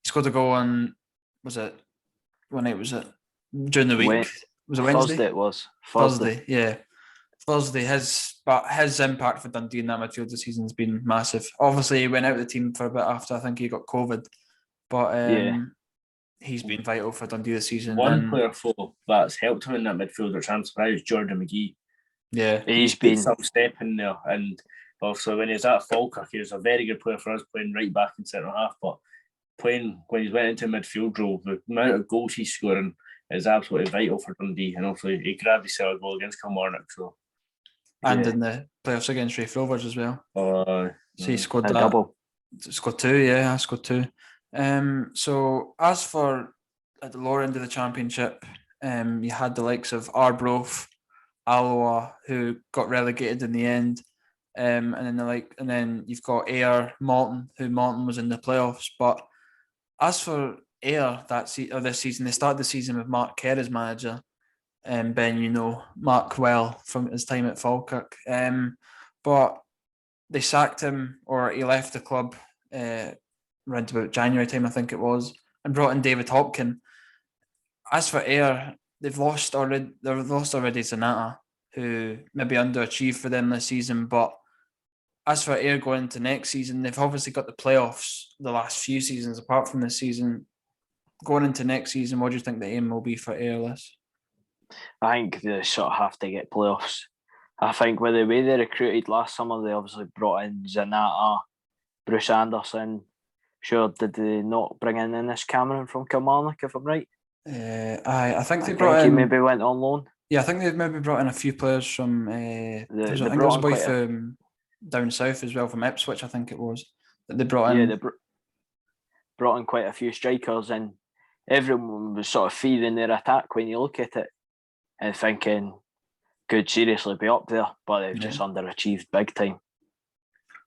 scored a goal on, what night was it? During the week. Was it Wednesday? Thursday it was. Thursday, yeah. Thursday, his impact for Dundee in that midfield this season has been massive. Obviously, he went out of the team for a bit after I think he got COVID, but he's been vital for Dundee this season. One player that's helped him in that midfielder transfer is Jordan Mcgee. Yeah, he's been some step in there, and also when he was at Falkirk, he was a very good player for us, playing right back and centre half. But playing when he went into midfield role, the amount of goals he's scoring is absolutely vital for Dundee, and also he grabbed his third goal against Kilmarnock. So, and in the playoffs against Raith Rovers as well. So he scored that. Double. Scored two, I scored two. So as for at the lower end of the Championship, you had the likes of Arbroath, Alloa, who got relegated in the end, and then you've got Ayr, Malton, who Malton was in the playoffs. But as for Ayr this season, they started the season with Mark Kerr as manager. Ben, you know Mark well from his time at Falkirk. But they sacked him, or he left the club around about January time, I think it was, and brought in David Hopkin. As for Ayr, they've lost already Zanata, who maybe underachieved for them this season. But as for Ayr going into next season, they've obviously got the playoffs the last few seasons apart from this season. Going into next season, what do you think the aim will be for Airless? I think they sort of have to get playoffs. I think with the way they recruited last summer, they obviously brought in Zanata, Bruce Anderson. Sure, did they not bring in Innes Cameron from Kilmarnock, if I'm right? I think they brought in... he maybe went on loan. Yeah, I think they've maybe brought in a few players from... I think there was a boy from down south as well, from Ipswich, I think it was, that they brought in. Yeah, they brought in quite a few strikers, and everyone was sort of feeding their attack when you look at it and thinking, could seriously be up there, but they've just underachieved big time.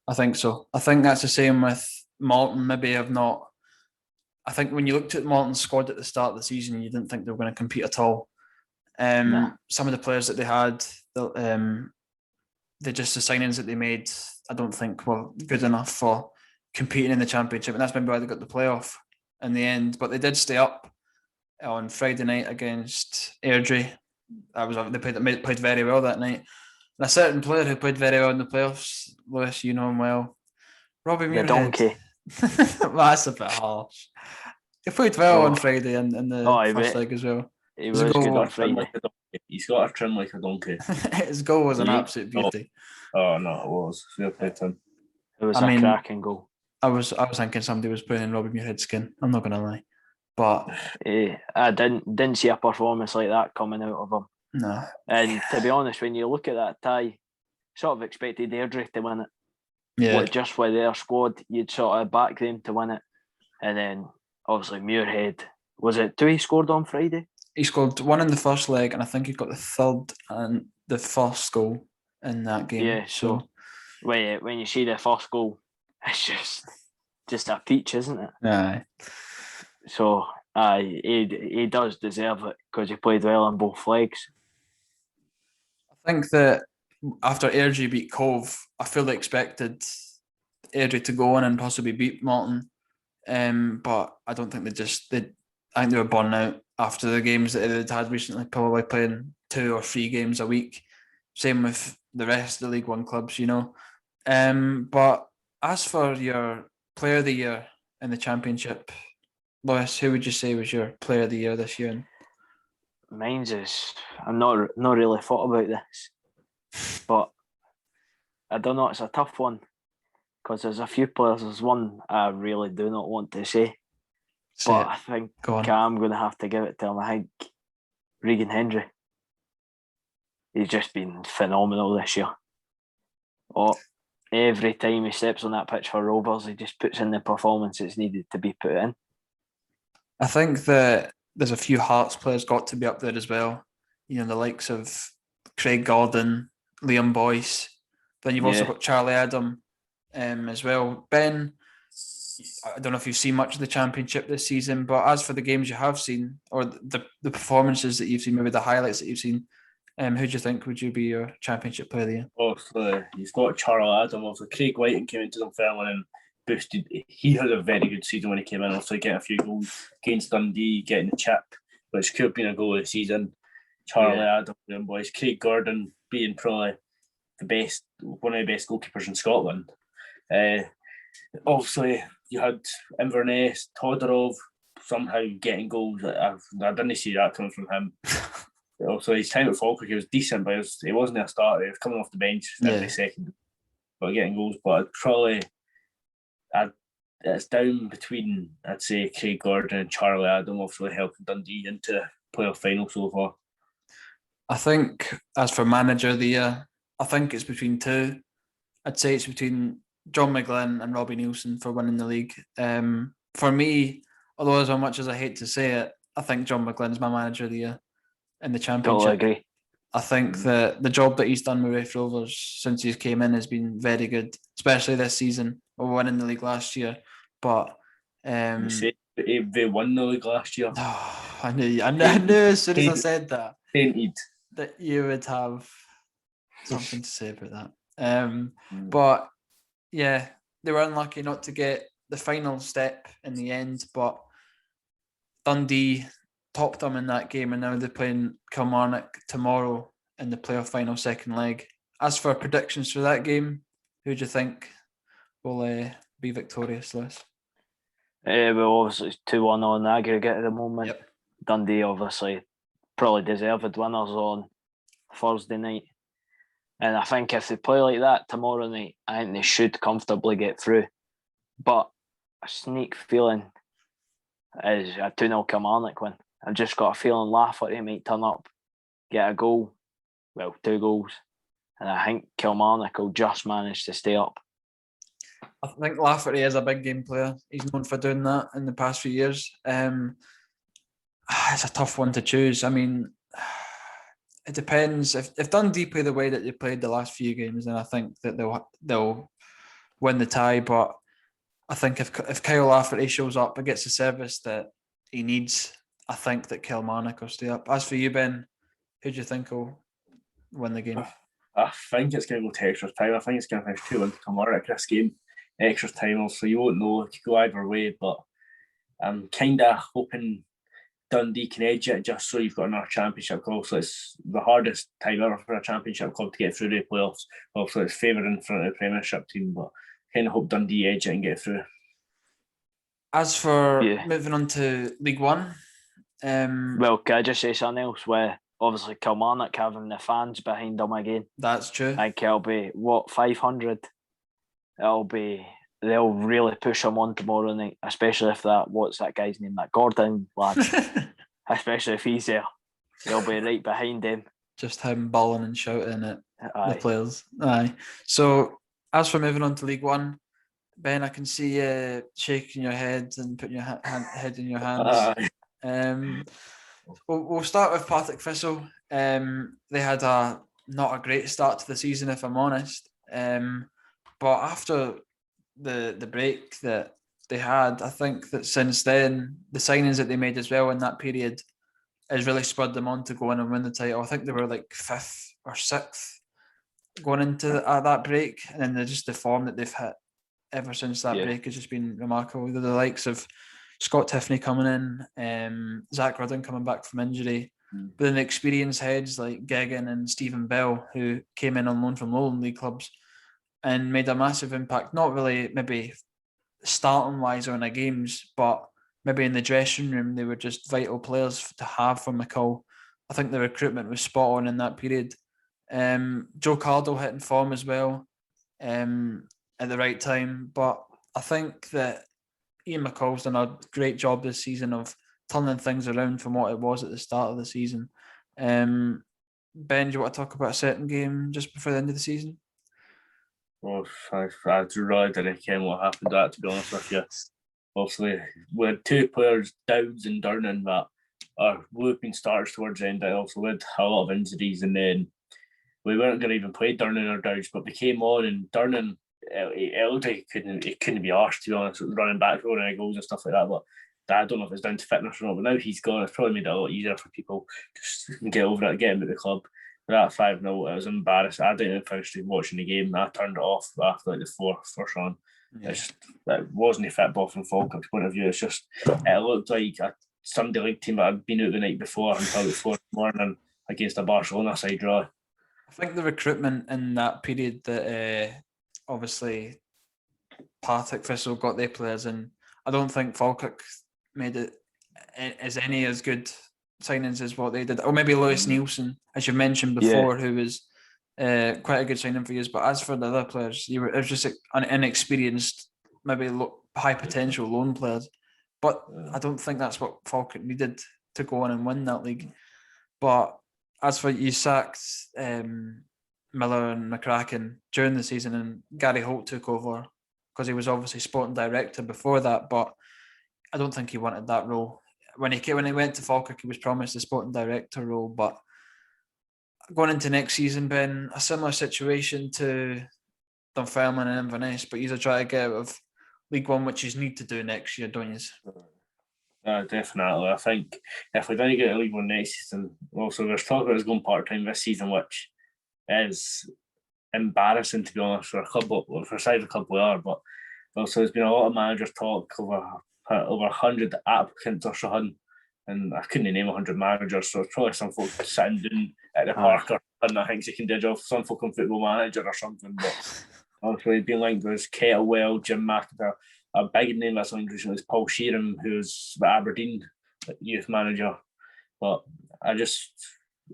I think so. I think that's the same with Malton. Maybe have not. I think when you looked at Malton's squad at the start of the season, you didn't think they were going to compete at all. Some of the players that they had, the signings that they made, I don't think were good enough for competing in the Championship, and that's maybe why they got the playoff in the end. But they did stay up on Friday night against Airdrie. They played very well that night. And a certain player who played very well in the playoffs, Lewis, you know him well, Robbie Muirhead. The donkey. That's a bit harsh. He played well on Friday in the first leg as well. He was good on Friday. He's got a trim like a donkey. His goal was an absolute beauty. Oh no, it was. Fair play to him. It was a cracking goal. I was thinking somebody was playing in Robbie Muirhead's skin. I'm not gonna lie, but I didn't see a performance like that coming out of him. No. And to be honest, when you look at that tie, sort of expected Airdrie to win it. Yeah. Just with their squad, you'd sort of back them to win it, and then obviously Muirhead. Was it 2 he scored on Friday? He scored 1 in the first leg, and I think he got the third and the first goal in that game. Yeah. So when you see the first goal, it's just a peach, isn't it? Aye. So he does deserve it because he played well on both legs. I think that after Airdrie beat Cove, I fully expected Airdrie to go on and possibly beat Malton. But I don't think I think they were burnt out after the games that they'd had recently, probably playing 2 or 3 games a week. Same with the rest of the League One clubs, you know. But as for your player of the year in the Championship, Lewis, who would you say was your player of the year this year? Mine's is, I'm not really thought about this, but I don't know, it's a tough one because there's a few players. There's one I really do not want to say, but I think I'm going to have to give it to him. I think Regan Hendry. He's just been phenomenal this year. Every time he steps on that pitch for Rovers, he just puts in the performance that's needed to be put in. I think that there's a few Hearts players got to be up there as well. You know, the likes of Craig Gordon, Liam Boyce, Then you've also got Charlie Adam as well. Ben, I don't know if you've seen much of the Championship this season, but as for the games you have seen, or the performances that you've seen, maybe the highlights that you've seen, who do you think would you be your Championship player of the year? Obviously, you've got Charlie Adam. Obviously, Craig Whiting came into Dunfermline and boosted. He had a very good season when he came in. Obviously, getting a few goals against Dundee, getting the chip, which could have been a goal of the season. Charlie Adam, them boys. Craig Gordon being probably one of the best goalkeepers in Scotland. Obviously, you had Inverness, Todorov somehow getting goals. I didn't see that coming from him. Also, his time at Falkirk, he was decent, but he wasn't a starter. He was coming off the bench every second, but getting goals. But it's down between, I'd say, Craig Gordon and Charlie Adam, obviously helping Dundee into the playoff final so far. I think, as for manager of the year, I think it's between two. I'd say it's between John McGlynn and Robbie Neilson for winning the league. For me, although as much as I hate to say it, I think John McGlynn's my manager of the year in the Championship. Totally agree. I think that the job that he's done with Raith Rovers since he came in has been very good, especially this season. We were winning the league last year, but they won the league last year. I knew as soon as I said that you would have something to say about that. But yeah, they were unlucky not to get the final step in the end, but Dundee topped them in that game, and now they're playing Kilmarnock tomorrow in the playoff final second leg. As for predictions for that game, who do you think will be victorious, Lewis? Well, obviously it's 2-1 on aggregate at the moment. Yep. Dundee obviously probably deserved winners on Thursday night. And I think if they play like that tomorrow night, I think they should comfortably get through. But a sneak feeling is a 2-0 Kilmarnock win. I've just got a feeling Lafferty might turn up, get a goal, well, 2 goals, and I think Kilmarnock will just manage to stay up. I think Lafferty is a big game player. He's known for doing that in the past few years. It's a tough one to choose. I mean, it depends. If Dundee play the way that they played the last few games, then I think that they'll win the tie. But I think if Kyle Lafferty shows up and gets the service that he needs, I think that Kilmarnock will stay up. As for you, Ben, who do you think will win the game? I think it's going to go to extra time. I think it's going to finish 2-1 to Kilmarnock this game. Extra time, so you won't know. It could go either way, but I'm kind of hoping Dundee can edge it just so you've got another Championship club. So it's the hardest time ever for a Championship club to get through the playoffs. Obviously, it's favoured in front of the Premiership team, but I kind of hope Dundee edge it and get through. As for moving on to League One, well, can I just say something else? Where obviously Kilmarnock having the fans behind them again. That's true. I think it'll be 500. They'll really push them on tomorrow night, especially if what's that guy's name, that Gordon lad, especially if he's there. They'll be right behind him. Just him bawling and shouting at the players. Aye. So as for moving on to League One, Ben, I can see you shaking your head and putting your head in your hands. We'll start with Partick Fissel. They had not a great start to the season, if I'm honest. But after the break that they had, I think that since then, the signings that they made as well in that period has really spurred them on to go in and win the title. I think they were like 5th or 6th going into that break, and then the form that they've hit ever since that break has just been remarkable. The likes of Scott Tiffany coming in, Zach Rudden coming back from injury, but then the experienced heads like Geoghegan and Stephen Bell, who came in on loan from Lowland League clubs and made a massive impact, not really maybe starting wise or in the games, but maybe in the dressing room, they were just vital players to have for McCall. I think the recruitment was spot on in that period. Joe Cardle hitting form as well at the right time, but I think that Ian McCall's done a great job this season of turning things around from what it was at the start of the season. Ben, do you want to talk about a certain game just before the end of the season? Well, I really didn't care what happened to that, to be honest with you. Obviously, we had 2 players, Dowds and Durnan, that are looping starters towards the end. Also, we had a lot of injuries, and then we weren't going to even play Durnan or Dowds, but we came on and Durnan, it looked like he couldn't be arsed, to be honest, running back, running goals and stuff like that. But I don't know if it's down to fitness or not. But now he's gone, it's probably made it a lot easier for people to get over it, get him at the club. But that 5-0, it was embarrassing. I didn't finish watching the game. I turned it off after like the first run. Yeah. It wasn't a football from Falkirk's point of view. It's just, it looked like a Sunday league team that had been out the night before until 4 in the morning against a Barcelona side draw. I think the recruitment in that period that obviously Partick, Fissel got their players in, I don't think Falkirk made it as good signings as what they did. Or maybe Lewis Nielsen, as you mentioned before, who was quite a good signing for you. But as for the other players, it was just an inexperienced, maybe high potential loan players. But I don't think that's what Falkirk needed to go on and win that league. But as for you sacked Miller and McCracken during the season, and Gary Holt took over because he was obviously sporting director before that, but I don't think he wanted that role. When he went to Falkirk, he was promised the sporting director role, but going into next season, Ben, a similar situation to Dunfermline and Inverness, but you're trying to get out of League One, which you need to do next year, don't you? Definitely. I think if we don't get a League One next season, also there's talk about us going part-time this season, which is embarrassing, to be honest, for a club, for a side of the club we are, but also there's been a lot of managers talk over 100 applicants or something, and I couldn't name 100 managers, so it's probably some folk sitting down at the park or something that thinks he can do a job, some folk on Football Manager or something, but obviously being linked with Kettlewell, Jim McIntyre. A big name that's linked recently is Paul Sheeran, who's the Aberdeen youth manager. But I just,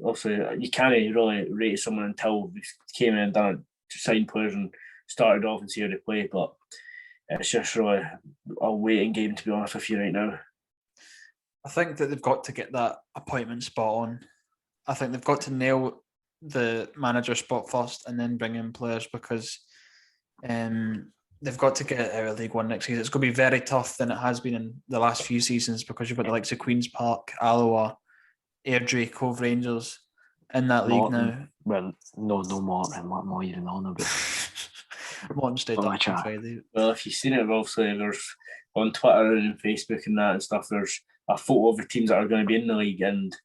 obviously, you can't really rate someone until we came in and done it, to sign players and started off and see how they play. But it's just really a waiting game, to be honest with you, right now. I think that they've got to get that appointment spot on. I think they've got to nail the manager spot first and then bring in players, because they've got to get out of League One next season. It's going to be very tough than it has been in the last few seasons, because you've got the likes of Queen's Park, Alloa, Airdrie, Cove Rangers in that league now. Well, no Morton. What am I even on about? Morton stayed up on Friday. Well, if you've seen it, obviously there's on Twitter and Facebook and that and stuff, there's a photo of the teams that are going to be in the league, and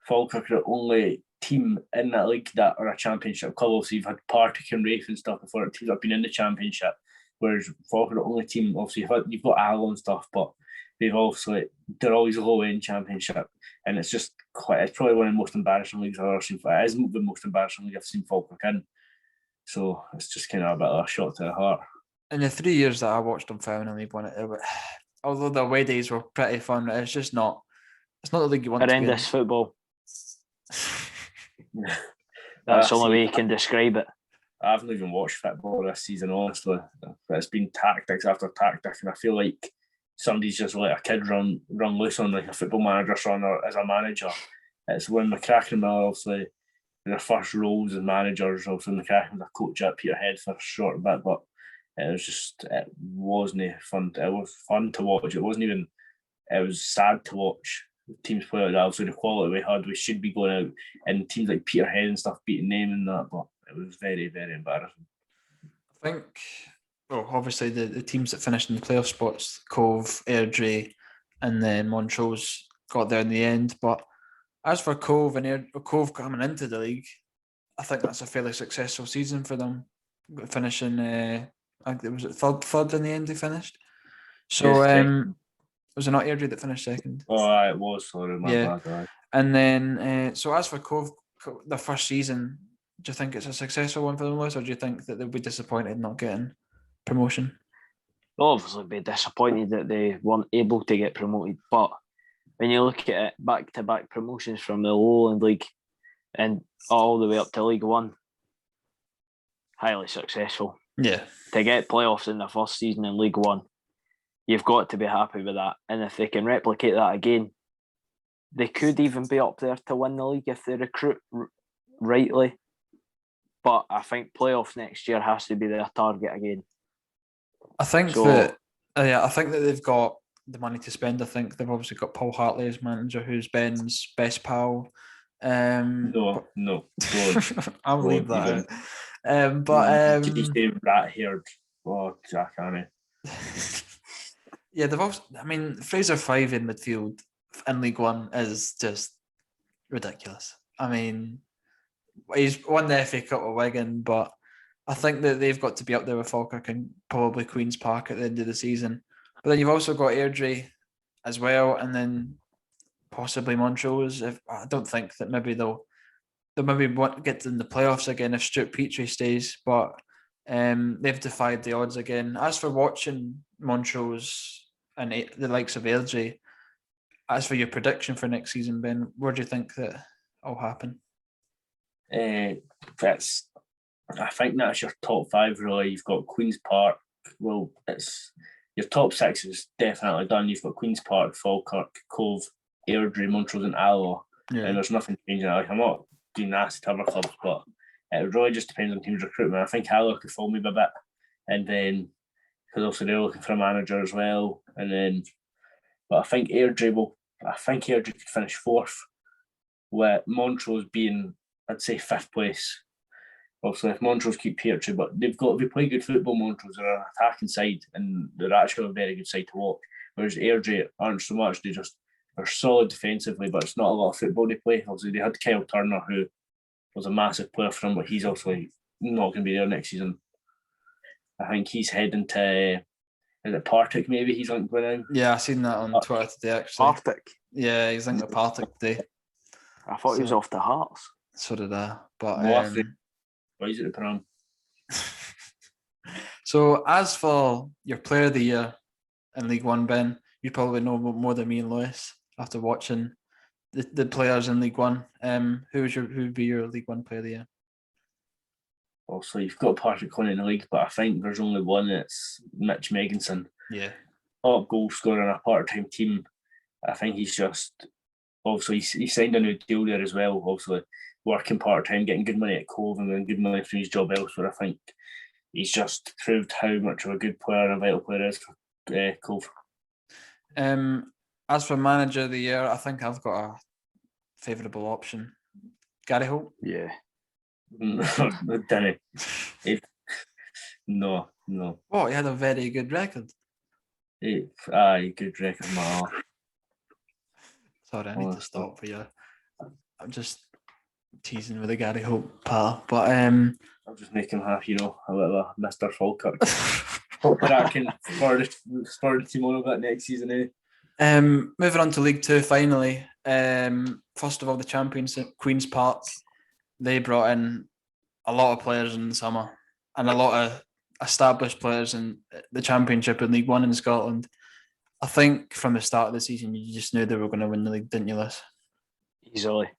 Falkirk are the only team in that league that are a championship club. So you've had Partick and Rafe and stuff before, teams that have been in the championship, whereas Falkirk are the only team, obviously you've got Alloa and stuff, but they're always low end championship, and it's probably one of the most embarrassing leagues I've ever seen. It is the most embarrassing league I've seen Falkirk in, so it's just kind of a bit of a shot to the heart. In the 3 years that I watched them in League One, although the away days were pretty fun, it's just not. It's not the league you want to be in. Horrendous football. That's the only way you can describe it. I haven't even watched football this season, honestly. It's been tactics after tactics, and I feel like somebody's just let a kid run loose on like a Football Manager son or as a manager. It's when McCracken and Miller, obviously, their first roles as managers. Obviously, McCracken was a coach at Peterhead for a short bit, but it wasn't fun. It was fun to watch. It was sad to watch teams play like that. Obviously, the quality we had, we should be going out, and teams like Peterhead and stuff beating them and that, but it was very, very embarrassing. I think, obviously the teams that finished in the playoff spots, Cove, Airdrie, and then Montrose got there in the end. But as for Cove and Cove coming into the league, I think that's a fairly successful season for them, finishing. I think it was third in the end they finished. So was it not Airdrie that finished second? Oh, it was. Sorry, my bad. And then, so as for Cove, their first season, do you think it's a successful one for them, Lewis, or do you think that they'll be disappointed not getting promotion? They'll obviously be disappointed that they weren't able to get promoted, but when you look at it, back-to-back promotions from the Lowland League and all the way up to League One, highly successful. Yeah. To get playoffs in the first season in League One, you've got to be happy with that. And if they can replicate that again, they could even be up there to win the league if they recruit rightly. But I think playoffs next year has to be their target again. I think that they've got the money to spend. I think they've obviously got Paul Hartley as manager, who's Ben's best pal. No. Don't. I'll leave Don't that even. out. Did you say rat-haired? Oh, Jack Annie. Yeah, they've also. I mean, Fraser 5 in midfield in League One is just ridiculous. I mean, he's won the FA Cup with Wigan, but I think that they've got to be up there with Falkirk and probably Queen's Park at the end of the season. But then you've also got Airdrie as well, and then possibly Montrose. I don't think that maybe they'll maybe get in the playoffs again if Stuart Petrie stays, but they've defied the odds again. As for watching Montrose and the likes of Airdrie, as for your prediction for next season, Ben, where do you think that will happen? I think that's your top 5 really. You've got Queen's Park. Well, it's your top 6 is definitely done. You've got Queen's Park, Falkirk, Cove, Airdrie, Montrose, and Alloa, and there's nothing changing. Like, I'm not doing nasty to other clubs, but it really just depends on teams' recruitment. I think Alloa could fall maybe a bit, and then because also they're looking for a manager as well, and then but I think Airdrie could finish 4th, with Montrose being, I'd say, 5th place. Obviously, if Montrose keep Petrie, but they play good football. Montrose, they're an attacking side, and they're actually a very good side to watch. Whereas Airdrie aren't so much. They're solid defensively, but it's not a lot of football they play. Obviously, they had Kyle Turner, who was a massive player for them, but he's also not going to be there next season. I think he's heading to, is it Partick maybe he's linked with now? Yeah, I seen that on Twitter today actually. Partick? Yeah, he's linked with Partick today. I thought he was off to Hearts. So did I. But why is it the Pram? So as for your player of the year in League One, Ben, you probably know more than me and Lewis after watching the players in League One. Who would be your League One player of the year? Also, you've got Partick in the league, but I think there's only one. It's Mitch Megginson. Yeah. Top goal scorer on a part-time team. I think he's just, obviously, he signed a new deal there as well. Obviously, working part-time, getting good money at Cove and getting good money from his job elsewhere. I think he's just proved how much of a good player and a vital player is for Cove. As for manager of the year, I think I've got a favourable option. Gary Holt? Yeah. Danny. No. Oh, he had a very good record. Good record, man. Sorry, I need to stop for you. I'm just teasing with the Gary Holt pal, but I'm just making him happy, a little Mr. Falkirk. Hopefully that can spur the team on a bit next season, eh? Moving on to League Two finally. First of all, the champions at Queen's Park, they brought in a lot of players in the summer and a lot of established players in the Championship and League One in Scotland. I think from the start of the season, you just knew they were going to win the league, didn't you, Liz? Easily.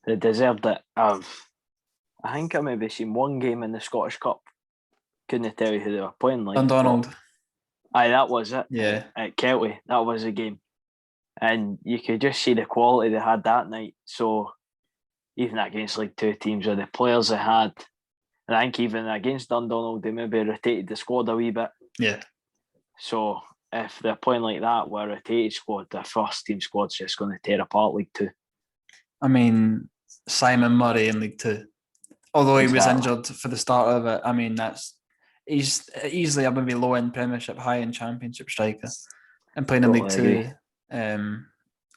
They deserved it. I think I maybe seen one game in the Scottish Cup. Couldn't tell you who they were playing like. Dundonald. Aye, that was it. Yeah. At Kelty, that was the game. And you could just see the quality they had that night. So even against League Two teams or the players they had, and I think even against Dundonald, they maybe rotated the squad a wee bit. Yeah. So if they're playing like that with a rotated squad, the first team squad's just going to tear apart League Two. I mean, Simon Murray in League Two, although he was injured for the start of it, I mean, he's easily a maybe low-end Premiership, high-end Championship striker. And playing in League Two,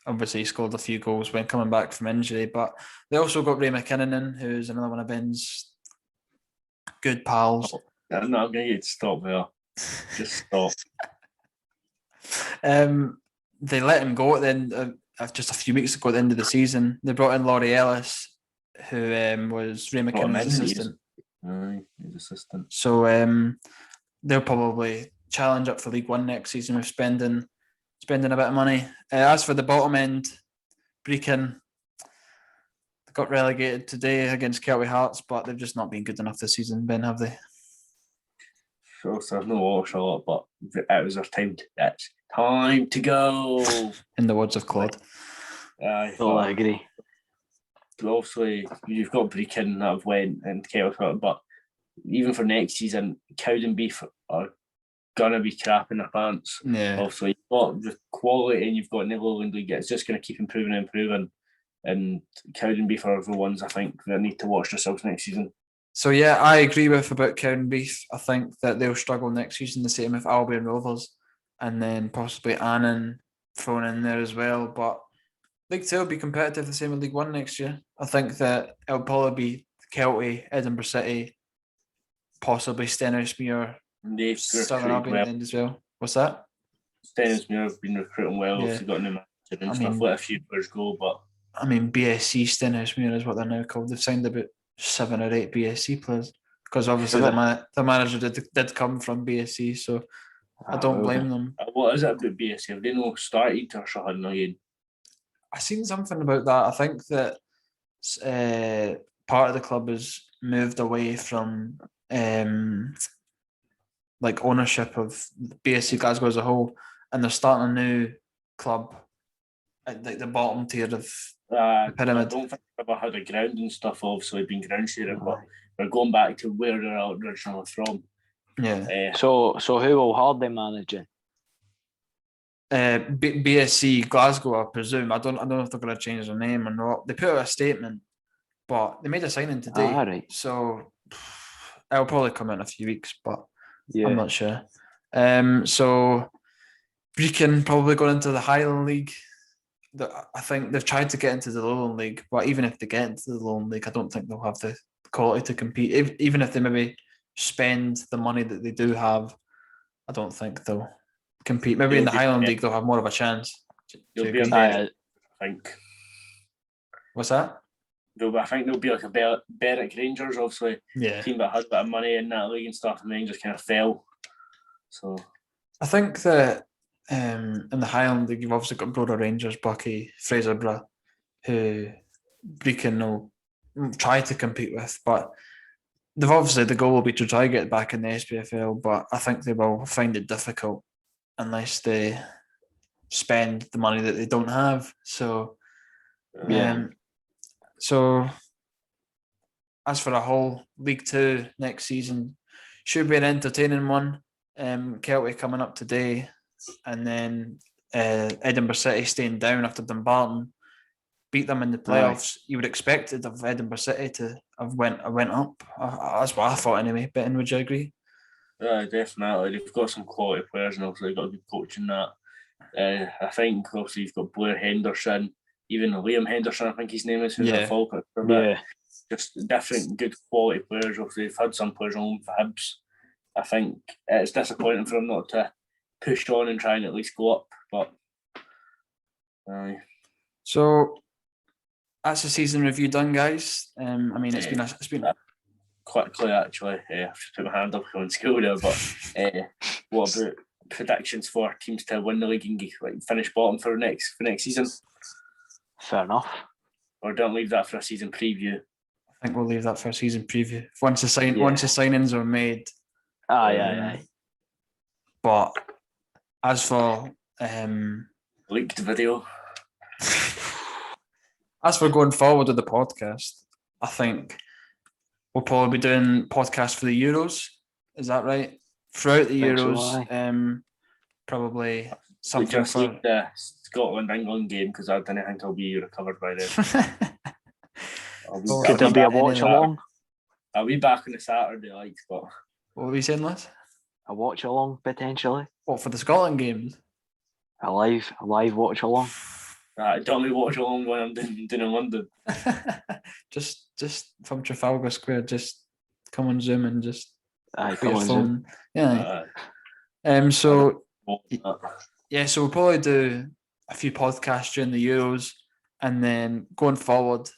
obviously he scored a few goals when coming back from injury, but they also got Ray McKinnon in, who's another one of Ben's good pals. I'm not going to get to stop there. Just stop. They let him go at the end just a few weeks ago at the end of the season. They brought in Laurie Ellis, who was Ray McKinnon's assistant. His assistant. So they'll probably challenge up for League One next season with spending a bit of money. As for the bottom end, Brechin got relegated today against Kelty Hearts, but they've just not been good enough this season, Ben, have they? Sure, so I've not watched a lot, but it was their time. It's time to go. In the words of Claude. I agree. Obviously, you've got Brechin that have went and Kelty, but even for next season, Cowdenbeath are gonna be crapping their pants. Yeah. Obviously, you've got the quality and you've got in the Logan League. It's just gonna keep improving and improving. and Cowdenbeath are the ones I think that need to watch themselves next season. So yeah, I agree with about Cowdenbeath. I think that they'll struggle next season, the same with Albion Rovers, and then possibly Annan thrown in there as well. But League 2 will be competitive the same with League 1 next year. I think that it'll probably be Kelty, Edinburgh City, possibly Stenhousemuir, They've Southern recruited Albion well. at the end as well. What's that? Stenhousemuir have been recruiting well. Yeah. Obviously got new manager and I stuff. mean- Let a few players go, but I mean, BSC Stenhousemuir is what they're now called. They've signed about 7 or 8 BSC players because obviously the manager did come from BSC, so I don't blame them. what is it about BSC? Have they not started or something again? I seen something about that. I think that part of the club has moved away from like ownership of BSC Glasgow as a whole, and they're starting a new club at like the bottom tier of the pyramid. I don't think they've ever had a ground and stuff. Obviously, been ground sharing, but they're going back to where they're originally from. Yeah. So who will Hardy managing? BSC Glasgow, I presume. I don't know if they're going to change their name or not. They put out a statement, but they made a signing today. Right. So it'll probably come in a few weeks, but Yeah. I'm not sure. So Brecon probably going into the Highland League. I think they've tried to get into the Lowland League, but even if they get into the Lowland League, I don't think they'll have the quality to compete. Even if they maybe spend the money that they do have, I don't think they'll compete. Maybe in the Highland League they'll have more of a chance. They'll be I think. What's that? I think they'll be like a Berwick Rangers, obviously. Yeah. Team that had a bit of money in that league and stuff, and then just kind of fell. So I think that in the Highland League, you've obviously got Broder Rangers, Bucky, Fraserburgh, who Brecon will try to compete with, but they've obviously the goal will be to try to get back in the SPFL, but I think they will find it difficult unless they spend the money that they don't have. So, so as for a whole, League 2 next season should be an entertaining one. Kelty coming up today, and then Edinburgh City staying down after Dumbarton beat them in the playoffs. You would expect it of Edinburgh City to have went up. That's what I thought anyway. Ben, would you agree? Yeah, definitely. They've got some quality players, and obviously they've got a good coach in that. I think obviously you've got Blair Henderson, even Liam Henderson, I think his name is, who's a Falkirk for a bit. Just different good quality players. Obviously they've had some players on for Hibs. I think it's disappointing for them not to push on and try and at least go up. But so that's the season review done, guys. I mean, it's been quickly actually. I've just put my hand up on school there. But what about predictions for teams to win the league and finish bottom for next season? Fair enough. Or don't leave that for a season preview. I think we'll leave that for a season preview. Once the signings are made. Aye. But as for leaked video. As for going forward with the podcast, I think we'll probably be doing podcasts for the Euros. Is that right? Throughout the Euros, probably something just for the Scotland-England game, because I don't think I'll be recovered by then. Could there be a watch along? I'll be back on the Saturday, but what were you saying, Les? A watch along potentially. What, for the Scotland games? A live watch along. Don't watch along when I'm doing in London. just from Trafalgar Square, just come on Zoom and just put your phone. Zoom. Yeah. So we'll probably do a few podcasts during the Euros, and then going forward,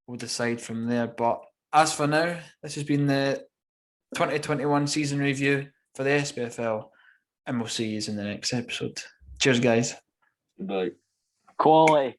we'll decide from there. But as for now, this has been the 2021 season review for the SPFL, and we'll see you in the next episode. Cheers, guys. Goodbye. Quality.